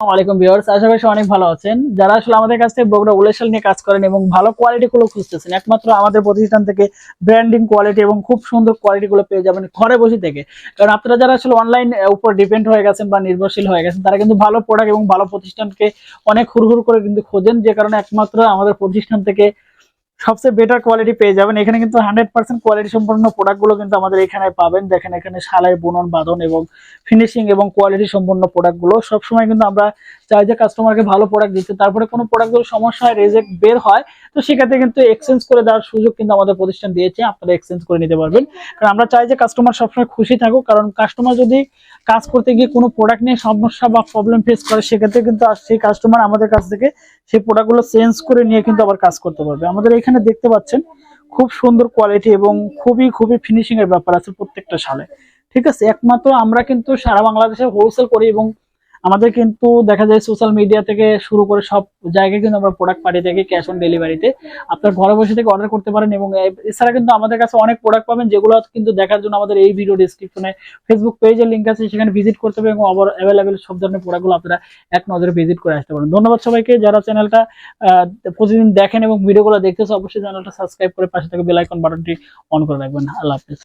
ওয়ালাইকুম ভিউয়ার্স, আশা করি সবাই অনেক ভালো আছেন। যারা আসলে আমাদের কাছ থেকে বগুড়া উলেশাল নিয়ে কাজ করেন এবং ভালো কোয়ালিটি গুলো খুঁজতেছেন, একমাত্র আমাদের প্রতিষ্ঠান থেকে ব্র্যান্ডিং কোয়ালিটি এবং খুব সুন্দর কোয়ালিটি গুলো পেয়ে যাবেন ঘরে বসে থেকে। কারণ আপনারা যারা আসলে অনলাইন উপর ডিপেন্ড হয়ে গেছেন বা নির্ভরশীল হয়ে গেছেন, তারা কিন্তু ভালো প্রোডাক্ট এবং ভালো প্রতিষ্ঠানকে অনেক হুড়হুড় করে কিন্তু খোঁজেন, যে কারণে একমাত্র আমাদের প্রতিষ্ঠান থেকে সবচেয়ে বেটার কোয়ালিটি পেয়ে যাবেন। এখানে কিন্তু 100% কোয়ালিটি সম্পন্ন প্রোডাক্ট গুলো কিন্তু আমাদের এখানে পাবেন। দেখেন এখানে শালাই বুনন বাঁধন এবং ফিনিশিং এবং কোয়ালিটি সম্পন্ন প্রোডাক্ট গুলো সবসময় কিন্তু আমরা চাই যে কাস্টমারকে ভালো প্রোডাক্ট দিতে। তারপরে কোনো প্রোডাক্ট গুলো সমস্যা হয়, রিজেক্ট বের হয়, তো সেক্ষেত্রে কিন্তু এক্সচেঞ্জ করে দেওয়ার সুযোগ কিন্তু আমাদের প্রতিষ্ঠান দিয়েছে, আপনারা এক্সচেঞ্জ করে নিতে পারবেন। কারণ আমরা চাই যে কাস্টমার সবসময় খুশি থাকুক। কারণ কাস্টমার যদি কাজ করতে গিয়ে কোনো প্রোডাক্ট নিয়ে সমস্যা বা প্রবলেম ফেস করে, সেক্ষেত্রে কিন্তু সেই কাস্টমার আমাদের কাছ থেকে সেই প্রোডাক্টগুলো চেঞ্জ করে নিয়ে কিন্তু আবার কাজ করতে পারবে। আমাদের এখানে দেখতে পাচ্ছেন খুব সুন্দর কোয়ালিটি এবং খুবই খুবই ফিনিশিং এর ব্যাপার আছে প্রত্যেকটা সালে। ঠিক আছে, একমাত্র আমরা কিন্তু সারা বাংলাদেশে হোলসেল করি এবং আমাদের কিন্তু দেখা যায় সোশ্যাল মিডিয়া থেকে শুরু করে সব জায়গায় কিন্তু আমরা প্রোডাক্ট পাঠিয়ে থাকি ক্যাশ অন ডেলিভারিতে। আপনার ঘরে বসে থেকে অর্ডার করতে পারেন এবং এছাড়া কিন্তু আমাদের কাছে অনেক প্রোডাক্ট পাবেন, যেগুলো কিন্তু দেখার জন্য আমাদের এই ভিডিও ডেসক্রিপশনে ফেসবুক পেজের লিঙ্ক আছে, সেখানে ভিজিট করতে হবে এবং আবার অ্যাভেলেবেল সব ধরনের প্রোডাক্টগুলো আপনারা এক নজরে ভিজিট করে আসতে পারেন। ধন্যবাদ সবাইকে যারা চ্যানেলটা প্রতিদিন দেখেন এবং ভিডিওগুলো দেখতেছে। অবশ্যই চ্যানেলটা সাবস্ক্রাইব করে পাশে থেকে বেল আইকন বাটনটি অন করে রাখবেন। আল্লাহ হাফেজ।